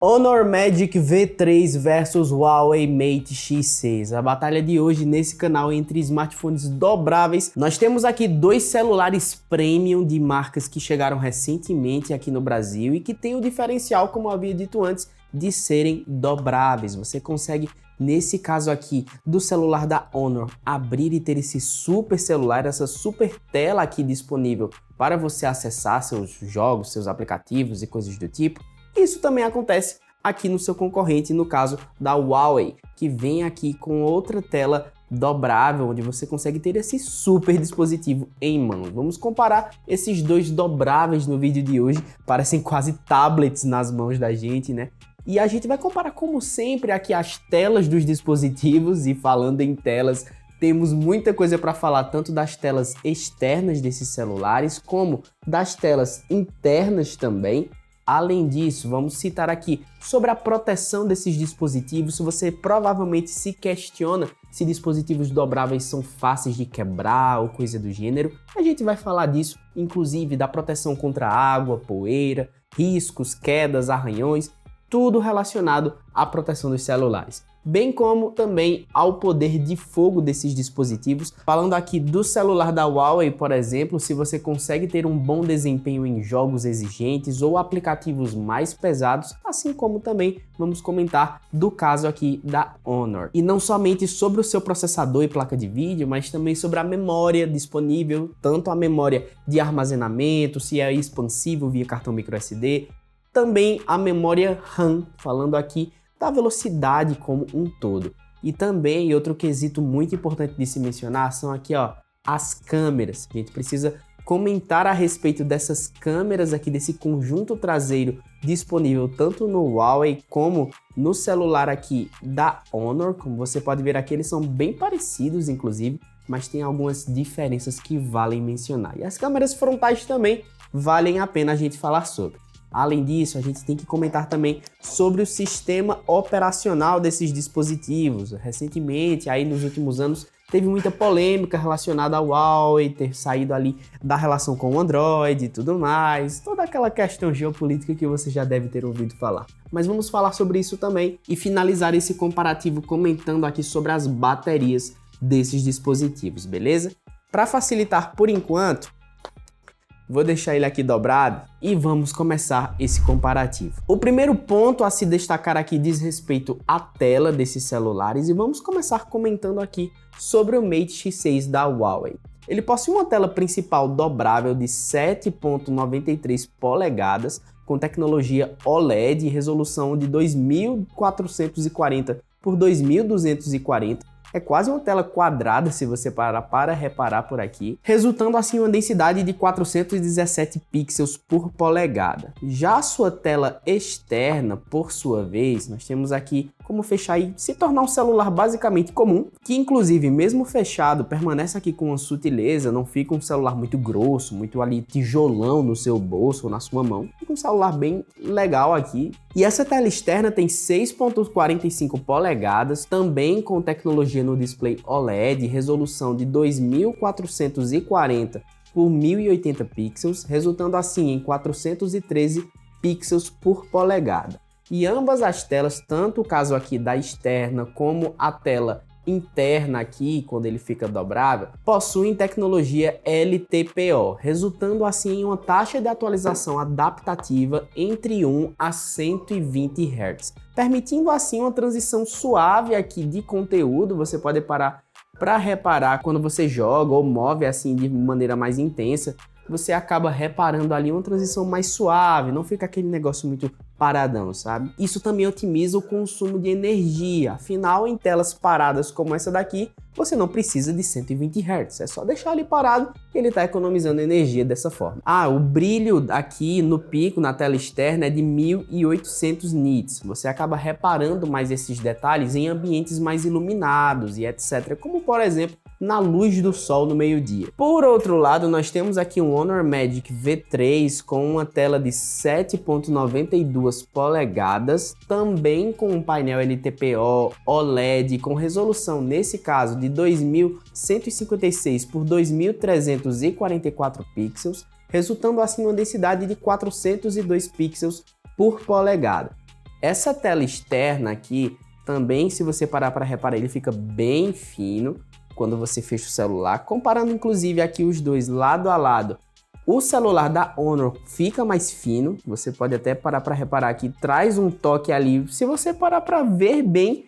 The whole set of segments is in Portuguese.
Honor Magic V3 versus Huawei Mate X6. A batalha de hoje nesse canal entre smartphones dobráveis. Nós temos aqui dois celulares premium de marcas que chegaram recentemente aqui no Brasil e que tem o diferencial, como eu havia dito antes, de serem dobráveis. Você consegue, nesse caso aqui do celular da Honor, abrir e ter esse super celular, essa super tela aqui disponível para você acessar seus jogos, seus aplicativos e coisas do tipo. Isso também acontece aqui no seu concorrente, no caso da Huawei, que vem aqui com outra tela dobrável, onde você consegue ter esse super dispositivo em mãos. Vamos comparar esses dois dobráveis no vídeo de hoje, parecem quase tablets nas mãos da gente, né? E a gente vai comparar, como sempre, aqui as telas dos dispositivos, e falando em telas, temos muita coisa para falar, tanto das telas externas desses celulares, como das telas internas também. Além disso, vamos citar aqui sobre a proteção desses dispositivos. Se você provavelmente se questiona se dispositivos dobráveis são fáceis de quebrar ou coisa do gênero, a gente vai falar disso, inclusive da proteção contra água, poeira, riscos, quedas, arranhões, tudo relacionado à proteção dos celulares, bem como também ao poder de fogo desses dispositivos. Falando aqui do celular da Huawei, por exemplo, se você consegue ter um bom desempenho em jogos exigentes ou aplicativos mais pesados, assim como também vamos comentar do caso aqui da Honor. E não somente sobre o seu processador e placa de vídeo, mas também sobre a memória disponível, tanto a memória de armazenamento, se é expansível via cartão microSD, também a memória RAM, falando aqui da velocidade como um todo. E também outro quesito muito importante de se mencionar são aqui, ó, as câmeras. A gente precisa comentar a respeito dessas câmeras aqui, desse conjunto traseiro disponível tanto no Huawei como no celular aqui da Honor. Como você pode ver aqui, eles são bem parecidos, inclusive, mas tem algumas diferenças que valem mencionar. E as câmeras frontais também valem a pena a gente falar sobre. Além disso, a gente tem que comentar também sobre o sistema operacional desses dispositivos. Recentemente, aí nos últimos anos, teve muita polêmica relacionada ao Huawei ter saído ali da relação com o Android e tudo mais, toda aquela questão geopolítica que você já deve ter ouvido falar. Mas vamos falar sobre isso também e finalizar esse comparativo comentando aqui sobre as baterias desses dispositivos, beleza? Para facilitar por enquanto, vou deixar ele aqui dobrado e vamos começar esse comparativo. O primeiro ponto a se destacar aqui diz respeito à tela desses celulares e vamos começar comentando aqui sobre o Mate X6 da Huawei. Ele possui uma tela principal dobrável de 7,93 polegadas com tecnologia OLED e resolução de 2440 por 2240. É quase uma tela quadrada se você parar para reparar por aqui, resultando assim em uma densidade de 417 pixels por polegada. Já a sua tela externa, por sua vez, nós temos aqui como fechar e se tornar um celular basicamente comum, que inclusive mesmo fechado permanece aqui com uma sutileza, não fica um celular muito grosso, muito ali tijolão no seu bolso ou na sua mão. Fica um celular bem legal aqui. E essa tela externa tem 6,45 polegadas, também com tecnologia no display OLED, resolução de 2440 por 1080 pixels, resultando assim em 413 pixels por polegada. E ambas as telas, tanto o caso aqui da externa como a tela interna aqui, quando ele fica dobrável, possuem tecnologia LTPO, resultando assim em uma taxa de atualização adaptativa entre 1 a 120 Hz, permitindo assim uma transição suave aqui de conteúdo. Você pode parar para reparar quando você joga ou move assim de maneira mais intensa, você acaba reparando ali uma transição mais suave, não fica aquele negócio muito paradão, sabe? Isso também otimiza o consumo de energia, afinal, em telas paradas como essa daqui, você não precisa de 120 Hz, é só deixar ele parado e ele está economizando energia dessa forma. O brilho aqui no pico, na tela externa, é de 1800 nits, você acaba reparando mais esses detalhes em ambientes mais iluminados e etc, como por exemplo, na luz do sol no meio-dia. Por outro lado, nós temos aqui um Honor Magic V3 com uma tela de 7,92 polegadas, também com um painel LTPO OLED com resolução, nesse caso, de 2156 por 2344 pixels, resultando assim em uma densidade de 402 pixels por polegada. Essa tela externa aqui, também se você parar para reparar, ele fica bem fino quando você fecha o celular, comparando inclusive aqui os dois lado a lado. O celular da Honor fica mais fino, você pode até parar para reparar que traz um toque ali, se você parar para ver bem,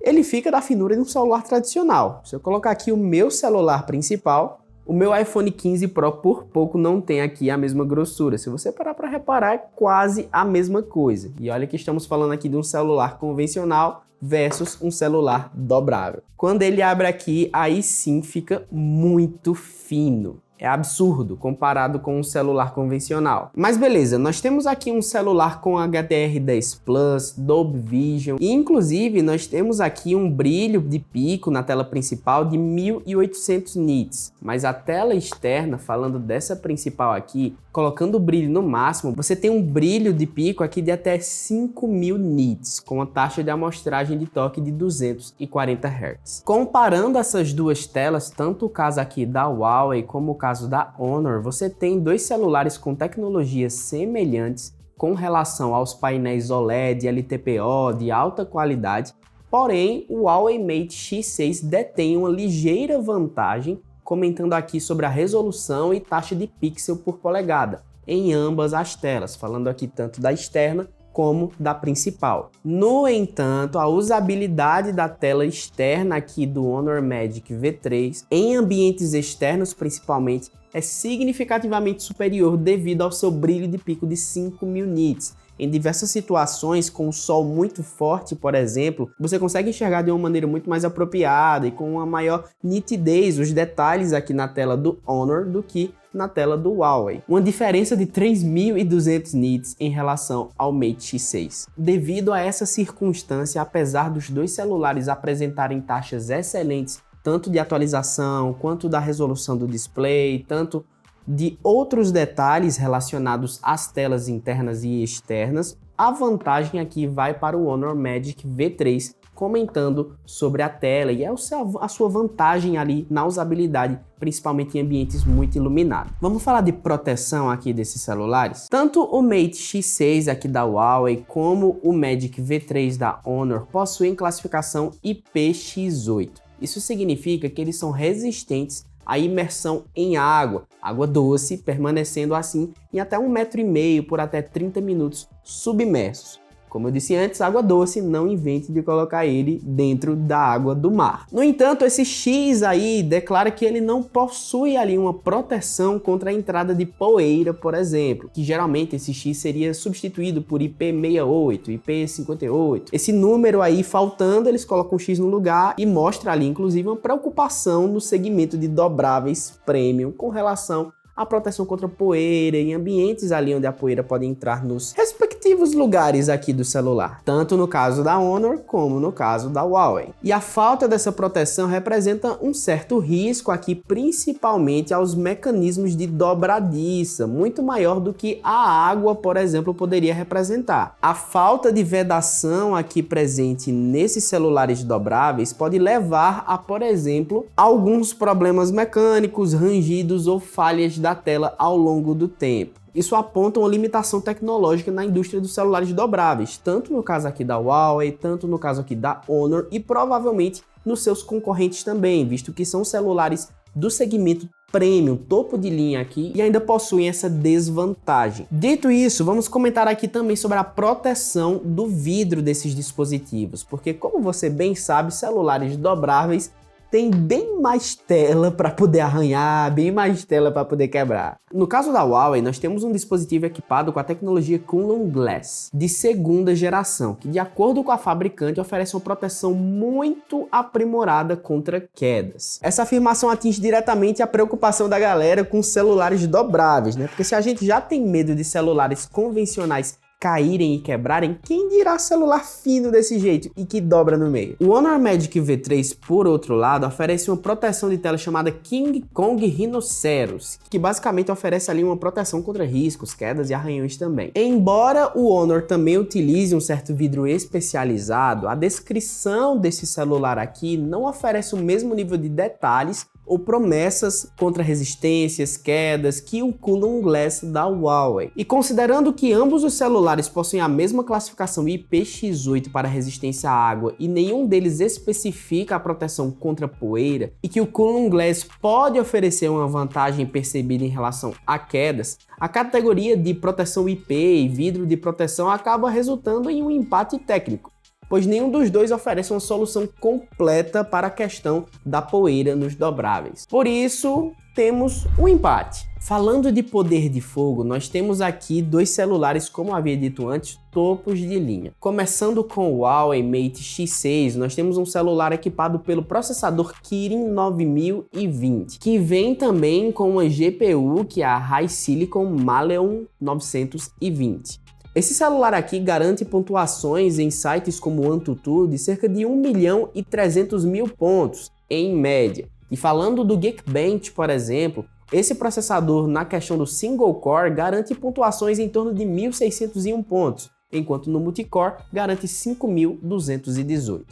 ele fica da finura de um celular tradicional. Se eu colocar aqui o meu celular principal, o meu iPhone 15 Pro por pouco não tem aqui a mesma grossura. Se você parar para reparar, é quase a mesma coisa. E olha que estamos falando aqui de um celular convencional versus um celular dobrável. Quando ele abre aqui, aí sim fica muito fino. É absurdo comparado com um celular convencional. Mas beleza, nós temos aqui um celular com HDR10 Plus, Dolby Vision e inclusive nós temos aqui um brilho de pico na tela principal de 1800 nits. Mas a tela externa, falando dessa principal aqui, colocando o brilho no máximo, você tem um brilho de pico aqui de até 5000 nits, com a taxa de amostragem de toque de 240 Hz. Comparando essas duas telas, tanto o caso aqui da Huawei como o caso da Honor, você tem dois celulares com tecnologias semelhantes com relação aos painéis OLED e LTPO de alta qualidade, porém o Huawei Mate X6 detém uma ligeira vantagem, comentando aqui sobre a resolução e taxa de pixel por polegada em ambas as telas, falando aqui tanto da externa como da principal. No entanto, a usabilidade da tela externa aqui do Honor Magic V3 em ambientes externos principalmente é significativamente superior devido ao seu brilho de pico de 5000 nits. Em diversas situações, com o sol muito forte, por exemplo, você consegue enxergar de uma maneira muito mais apropriada e com uma maior nitidez os detalhes aqui na tela do Honor do que na tela do Huawei. Uma diferença de 3200 nits em relação ao Mate X6. Devido a essa circunstância, apesar dos dois celulares apresentarem taxas excelentes, tanto de atualização quanto da resolução do display, tanto de outros detalhes relacionados às telas internas e externas, a vantagem aqui vai para o Honor Magic V3, comentando sobre a tela e a sua vantagem ali na usabilidade, principalmente em ambientes muito iluminados. Vamos falar de proteção aqui desses celulares? Tanto o Mate X6 aqui da Huawei como o Magic V3 da Honor possuem classificação IPX8. Isso significa que eles são resistentes à imersão em água doce, permanecendo assim em até 1,5 m por até 30 minutos submersos. Como eu disse antes, água doce, não invente de colocar ele dentro da água do mar. No entanto, esse X aí declara que ele não possui ali uma proteção contra a entrada de poeira, por exemplo, que geralmente esse X seria substituído por IP68, IP58. Esse número aí faltando, eles colocam o X no lugar e mostra ali, inclusive, uma preocupação no segmento de dobráveis premium com relação à proteção contra poeira em ambientes ali onde a poeira pode entrar nos respectivos lugares aqui do celular, tanto no caso da Honor como no caso da Huawei. E a falta dessa proteção representa um certo risco aqui, principalmente aos mecanismos de dobradiça, muito maior do que a água, por exemplo, poderia representar. A falta de vedação aqui presente nesses celulares dobráveis pode levar a, por exemplo, alguns problemas mecânicos, rangidos ou falhas da tela ao longo do tempo. Isso aponta uma limitação tecnológica na indústria dos celulares dobráveis, tanto no caso aqui da Huawei, tanto no caso aqui da Honor e provavelmente nos seus concorrentes também, visto que são celulares do segmento premium, topo de linha aqui, e ainda possuem essa desvantagem. Dito isso, vamos comentar aqui também sobre a proteção do vidro desses dispositivos, porque como você bem sabe, celulares dobráveis tem bem mais tela para poder arranhar, bem mais tela para poder quebrar. No caso da Huawei, nós temos um dispositivo equipado com a tecnologia Kunlun Glass de segunda geração, que de acordo com a fabricante oferece uma proteção muito aprimorada contra quedas. Essa afirmação atinge diretamente a preocupação da galera com celulares dobráveis, né? Porque se a gente já tem medo de celulares convencionais caírem e quebrarem, quem dirá celular fino desse jeito e que dobra no meio? O Honor Magic V3, por outro lado, oferece uma proteção de tela chamada King Kong Rhinoceros, que basicamente oferece ali uma proteção contra riscos, quedas e arranhões também. Embora o Honor também utilize um certo vidro especializado, a descrição desse celular aqui não oferece o mesmo nível de detalhes ou promessas contra resistências, quedas que o Cooling Glass da Huawei. E considerando que ambos os celulares possuem a mesma classificação IPX8 para resistência à água e nenhum deles especifica a proteção contra poeira, e que o Cooling Glass pode oferecer uma vantagem percebida em relação a quedas, a categoria de proteção IP e vidro de proteção acaba resultando em um empate técnico, pois nenhum dos dois oferece uma solução completa para a questão da poeira nos dobráveis. Por isso, temos um empate. Falando de poder de fogo, nós temos aqui dois celulares, como havia dito antes, topos de linha. Começando com o Huawei Mate X6, nós temos um celular equipado pelo processador Kirin 9020, que vem também com uma GPU que é a HiSilicon Maleon 920. Esse celular aqui garante pontuações em sites como o AnTuTu de cerca de 1.300.000 pontos, em média. E falando do Geekbench, por exemplo, esse processador na questão do single core garante pontuações em torno de 1.601 pontos, enquanto no multicore garante 5.218.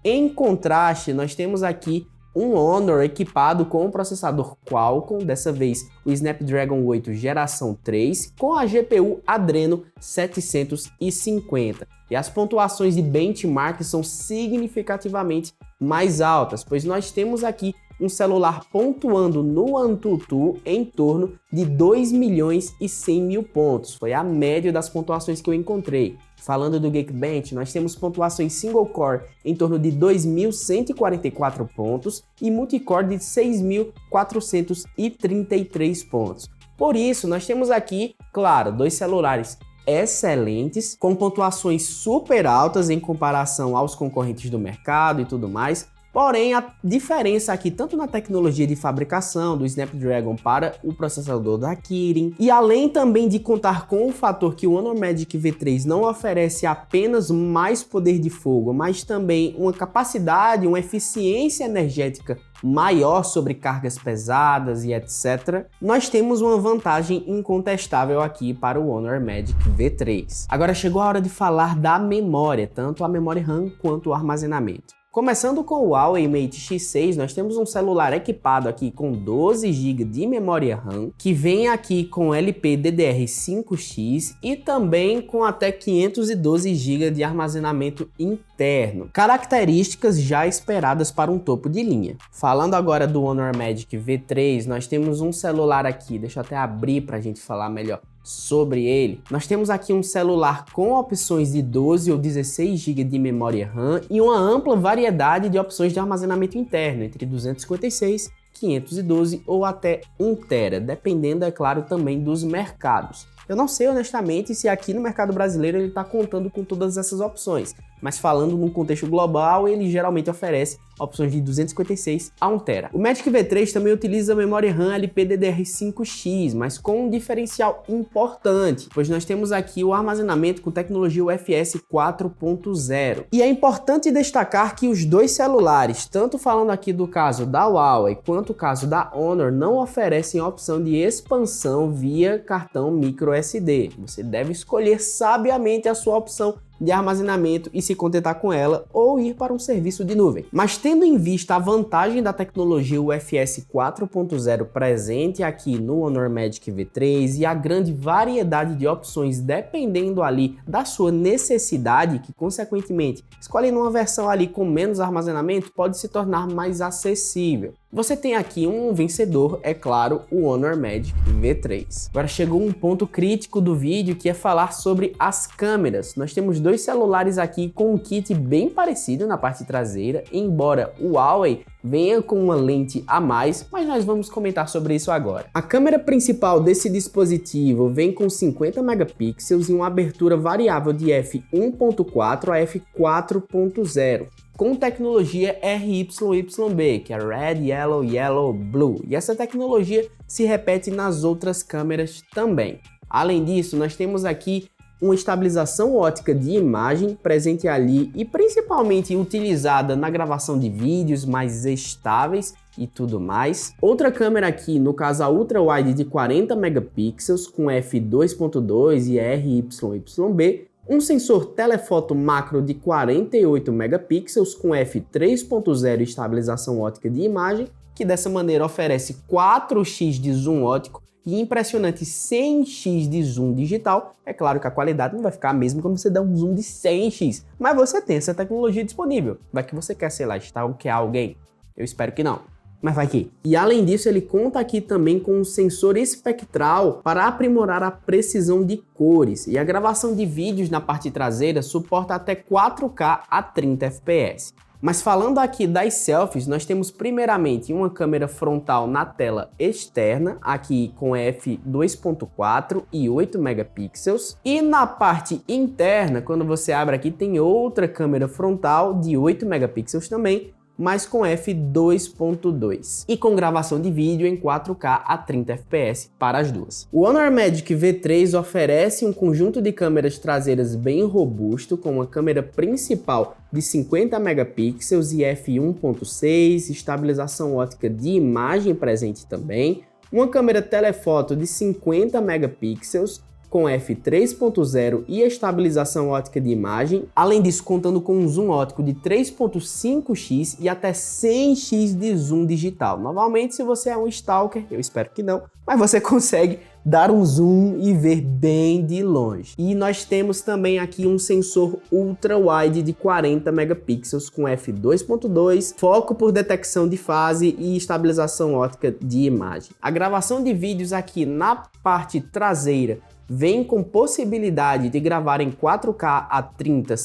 Em contraste, nós temos aqui um Honor equipado com um processador Qualcomm, dessa vez o Snapdragon 8 geração 3, com a GPU Adreno 750. E as pontuações de benchmark são significativamente mais altas, pois nós temos aqui um celular pontuando no AnTuTu em torno de 2.100.000 pontos. Foi a média das pontuações que eu encontrei. Falando do Geekbench, nós temos pontuações single core em torno de 2.144 pontos e multicore de 6.433 pontos. Por isso, nós temos aqui, claro, dois celulares excelentes, com pontuações super altas em comparação aos concorrentes do mercado e tudo mais. Porém, a diferença aqui, tanto na tecnologia de fabricação do Snapdragon para o processador da Kirin, e além também de contar com o fator que o Honor Magic V3 não oferece apenas mais poder de fogo, mas também uma capacidade, uma eficiência energética maior sobre cargas pesadas e etc., nós temos uma vantagem incontestável aqui para o Honor Magic V3. Agora chegou a hora de falar da memória, tanto a memória RAM quanto o armazenamento. Começando com o Huawei Mate X6, nós temos um celular equipado aqui com 12 GB de memória RAM, que vem aqui com LPDDR5X e também com até 512 GB de armazenamento interno. Características já esperadas para um topo de linha. Falando agora do Honor Magic V3, nós temos um celular aqui, deixa eu até abrir para a gente falar melhor sobre ele. Nós temos aqui um celular com opções de 12 ou 16 GB de memória RAM e uma ampla variedade de opções de armazenamento interno, entre 256, 512 ou até 1 TB, dependendo, é claro, também dos mercados. Eu não sei honestamente se aqui no mercado brasileiro ele está contando com todas essas opções, mas falando num contexto global, ele geralmente oferece opções de 256 a 1 TB. O Magic V3 também utiliza memória RAM LPDDR5X, mas com um diferencial importante, pois nós temos aqui o armazenamento com tecnologia UFS 4.0. E é importante destacar que os dois celulares, tanto falando aqui do caso da Huawei quanto o caso da Honor, não oferecem a opção de expansão via cartão microSD. Você deve escolher sabiamente a sua opção de armazenamento e se contentar com ela ou ir para um serviço de nuvem. Mas tendo em vista a vantagem da tecnologia UFS 4.0 presente aqui no Honor Magic V3 e a grande variedade de opções dependendo ali da sua necessidade, que consequentemente escolhendo uma versão ali com menos armazenamento pode se tornar mais acessível. Você tem aqui um vencedor, é claro, o Honor Magic V3. Agora chegou um ponto crítico do vídeo, que é falar sobre as câmeras. Nós temos dois celulares aqui com um kit bem parecido na parte traseira, embora o Huawei venha com uma lente a mais, mas nós vamos comentar sobre isso agora. A câmera principal desse dispositivo vem com 50 megapixels e uma abertura variável de f1.4 a f4.0. com tecnologia RYYB, que é Red, Yellow, Yellow, Blue. E essa tecnologia se repete nas outras câmeras também. Além disso, nós temos aqui uma estabilização ótica de imagem presente ali e principalmente utilizada na gravação de vídeos mais estáveis e tudo mais. Outra câmera aqui, no caso a Ultra Wide de 40 megapixels com f2.2 e RYYB, um sensor telefoto macro de 48 megapixels com f3.0 estabilização ótica de imagem que dessa maneira oferece 4x de zoom óptico e impressionante 100x de zoom digital. É claro que a qualidade não vai ficar a mesma quando você dá um zoom de 100x, mas você tem essa tecnologia disponível. Vai que você quer, sei lá, stalkear alguém? Eu espero que não, mas vai que. E além disso, ele conta aqui também com um sensor espectral para aprimorar a precisão de cores, e a gravação de vídeos na parte traseira suporta até 4K a 30 fps. Mas falando aqui das selfies, nós temos primeiramente uma câmera frontal na tela externa, aqui com f2.4 e 8 megapixels. E na parte interna, quando você abre aqui, tem outra câmera frontal de 8 megapixels também, mas com f2.2 e com gravação de vídeo em 4K a 30 fps para as duas. O Honor Magic V3 oferece um conjunto de câmeras traseiras bem robusto, com uma câmera principal de 50 megapixels e f1.6, estabilização ótica de imagem presente também, uma câmera telefoto de 50 megapixels, com f3.0 e estabilização ótica de imagem, além disso contando com um zoom óptico de 3.5x e até 100x de zoom digital. Novamente, se você é um stalker, eu espero que não, mas você consegue dar um zoom e ver bem de longe. E nós temos também aqui um sensor ultra wide de 40 megapixels com f2.2, foco por detecção de fase e estabilização ótica de imagem. A gravação de vídeos aqui na parte traseira vem com possibilidade de gravar em 4K a 30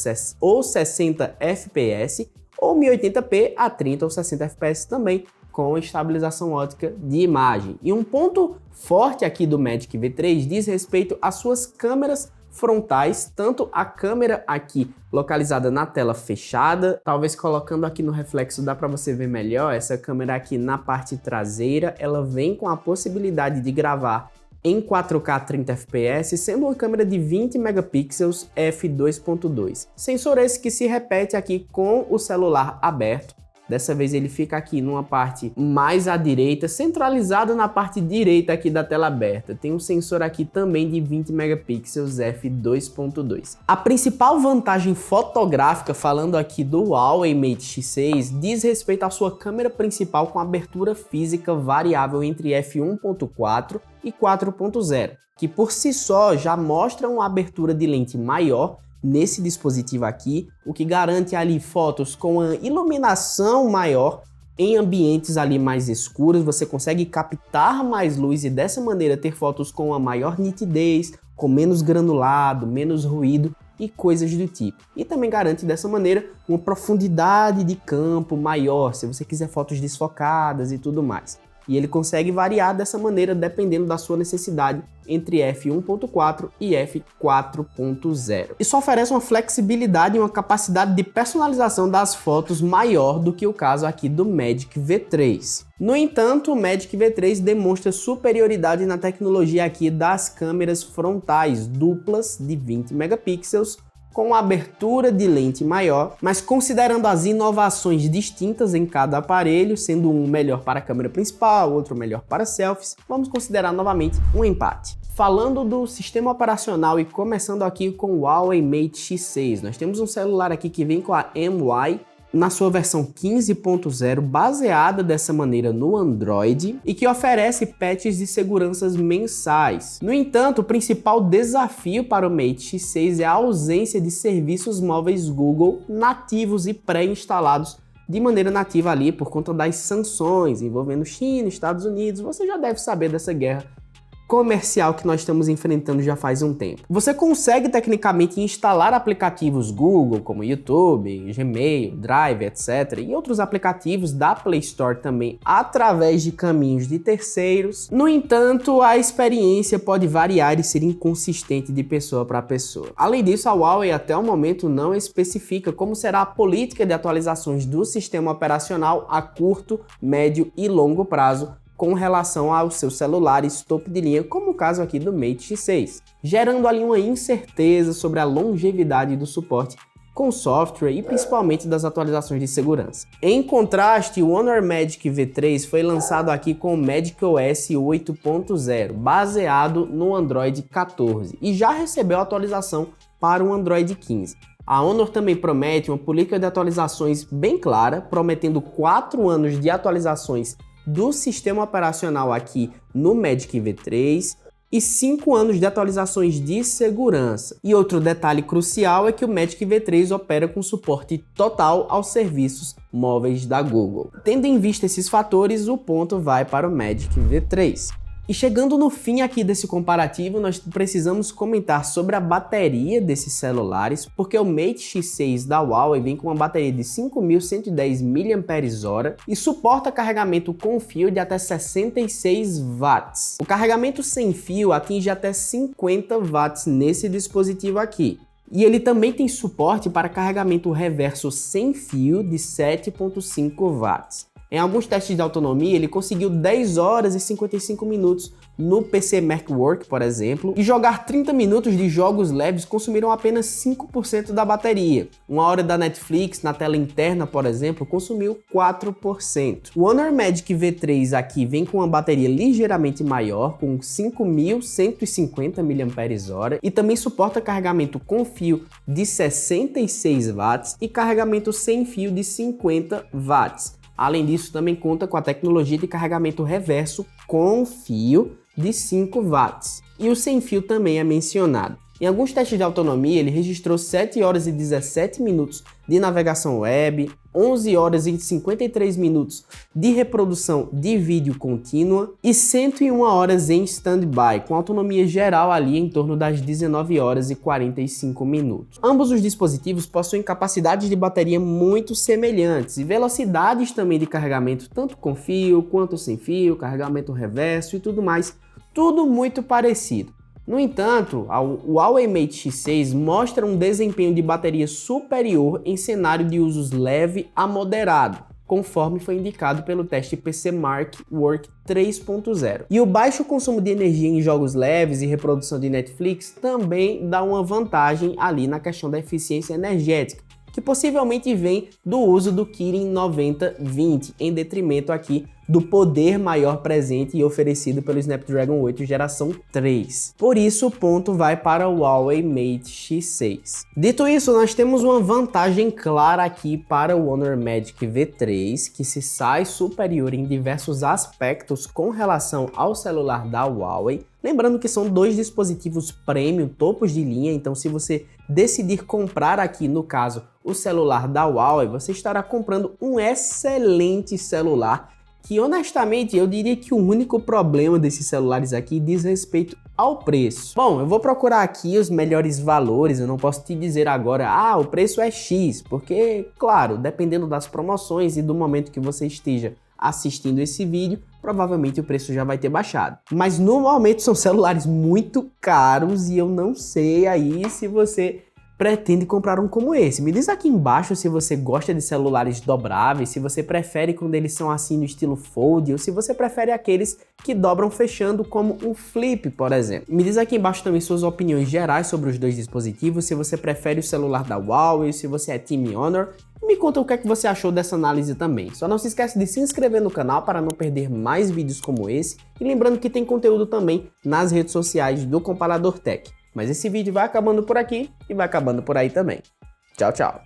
ou 60 fps ou 1080p a 30 ou 60 fps também, com estabilização ótica de imagem. E um ponto forte aqui do Magic V3 diz respeito às suas câmeras frontais, tanto a câmera aqui localizada na tela fechada, talvez colocando aqui no reflexo dá para você ver melhor, essa câmera aqui na parte traseira, ela vem com a possibilidade de gravar em 4K 30 fps, sendo uma câmera de 20 megapixels f2.2. Sensor esse que se repete aqui com o celular aberto. Dessa vez ele fica aqui numa parte mais à direita, centralizado na parte direita aqui da tela aberta. Tem um sensor aqui também de 20 megapixels f2.2. A principal vantagem fotográfica, falando aqui do Huawei Mate X6, diz respeito à sua câmera principal com abertura física variável entre f1.4 e 4.0, que por si só já mostra uma abertura de lente maior nesse dispositivo aqui, o que garante ali fotos com a iluminação maior em ambientes ali mais escuros. Você consegue captar mais luz e dessa maneira ter fotos com a maior nitidez, com menos granulado, menos ruído e coisas do tipo. E também garante dessa maneira uma profundidade de campo maior, se você quiser fotos desfocadas e tudo mais. E ele consegue variar dessa maneira dependendo da sua necessidade entre f1.4 e f4.0. Isso oferece uma flexibilidade e uma capacidade de personalização das fotos maior do que o caso aqui do Magic V3. No entanto, o Magic V3 demonstra superioridade na tecnologia aqui das câmeras frontais duplas de 20 megapixels, com abertura de lente maior, mas considerando as inovações distintas em cada aparelho, sendo um melhor para a câmera principal, outro melhor para selfies, vamos considerar novamente um empate. Falando do sistema operacional e começando aqui com o Huawei Mate X6, nós temos um celular aqui que vem com a MY na sua versão 15.0, baseada dessa maneira no Android e que oferece patches de segurança mensais. No entanto, o principal desafio para o Mate X6 é a ausência de serviços móveis Google nativos e pré-instalados de maneira nativa ali por conta das sanções envolvendo China, Estados Unidos. Você já deve saber dessa guerra comercial que nós estamos enfrentando já faz um tempo. Você consegue tecnicamente instalar aplicativos Google, como YouTube, Gmail, Drive, etc. e outros aplicativos da Play Store também através de caminhos de terceiros. No entanto, a experiência pode variar e ser inconsistente de pessoa para pessoa. Além disso, a Huawei até o momento não especifica como será a política de atualizações do sistema operacional a curto, médio e longo prazo com relação aos seus celulares topo de linha, como o caso aqui do Mate X6, gerando ali uma incerteza sobre a longevidade do suporte com software e principalmente das atualizações de segurança. Em contraste, o Honor Magic V3 foi lançado aqui com o Magic OS 8.0, baseado no Android 14, e já recebeu atualização para o Android 15. A Honor também promete uma política de atualizações bem clara, prometendo 4 anos de atualizações do sistema operacional aqui no Magic V3 e 5 anos de atualizações de segurança. E outro detalhe crucial é que o Magic V3 opera com suporte total aos serviços móveis da Google. Tendo em vista esses fatores, o ponto vai para o Magic V3. E chegando no fim aqui desse comparativo, nós precisamos comentar sobre a bateria desses celulares, porque o Mate X6 da Huawei vem com uma bateria de 5.110 mAh e suporta carregamento com fio de até 66 watts. O carregamento sem fio atinge até 50 watts nesse dispositivo aqui. E ele também tem suporte para carregamento reverso sem fio de 7.5 watts. Em alguns testes de autonomia, ele conseguiu 10 horas e 55 minutos no PC Macwork, por exemplo, e jogar 30 minutos de jogos leves consumiram apenas 5% da bateria. Uma hora da Netflix na tela interna, por exemplo, consumiu 4%. O Honor Magic V3 aqui vem com uma bateria ligeiramente maior, com 5.150 mAh, e também suporta carregamento com fio de 66 watts e carregamento sem fio de 50 watts. Além disso, também conta com a tecnologia de carregamento reverso com fio de 5 watts. E o sem fio também é mencionado. Em alguns testes de autonomia, ele registrou 7 horas e 17 minutos de navegação web, 11 horas e 53 minutos de reprodução de vídeo contínua e 101 horas em stand-by, com autonomia geral ali em torno das 19 horas e 45 minutos. Ambos os dispositivos possuem capacidades de bateria muito semelhantes e velocidades também de carregamento, tanto com fio quanto sem fio, carregamento reverso e tudo mais, tudo muito parecido. No entanto, o Huawei Mate X6 mostra um desempenho de bateria superior em cenário de usos leve a moderado, conforme foi indicado pelo teste PC Macwork 3.0. E o baixo consumo de energia em jogos leves e reprodução de Netflix também dá uma vantagem ali na questão da eficiência energética, que possivelmente vem do uso do Kirin 9020, em detrimento aqui do poder maior presente e oferecido pelo Snapdragon 8 geração 3. Por isso, o ponto vai para o Huawei Mate X6. Dito isso, nós temos uma vantagem clara aqui para o Honor Magic V3, que se sai superior em diversos aspectos com relação ao celular da Huawei. Lembrando que são dois dispositivos premium, topos de linha, então se você decidir comprar aqui, no caso, o celular da Huawei, você estará comprando um excelente celular, que honestamente eu diria que o único problema desses celulares aqui diz respeito ao preço. Bom, eu vou procurar aqui os melhores valores, eu não posso te dizer agora, o preço é X, porque, claro, dependendo das promoções e do momento que você esteja assistindo esse vídeo, provavelmente o preço já vai ter baixado. Mas no momento são celulares muito caros e eu não sei aí se você pretende comprar um como esse. Me diz aqui embaixo se você gosta de celulares dobráveis, se você prefere quando eles são assim no estilo fold, ou se você prefere aqueles que dobram fechando como um flip, por exemplo. Me diz aqui embaixo também suas opiniões gerais sobre os dois dispositivos, se você prefere o celular da Huawei, se você é Team Honor. Me conta o que é que você achou dessa análise também. Só não se esquece de se inscrever no canal para não perder mais vídeos como esse, e lembrando que tem conteúdo também nas redes sociais do Comparador Tech. Mas esse vídeo vai acabando por aqui e vai acabando por aí também. Tchau, tchau!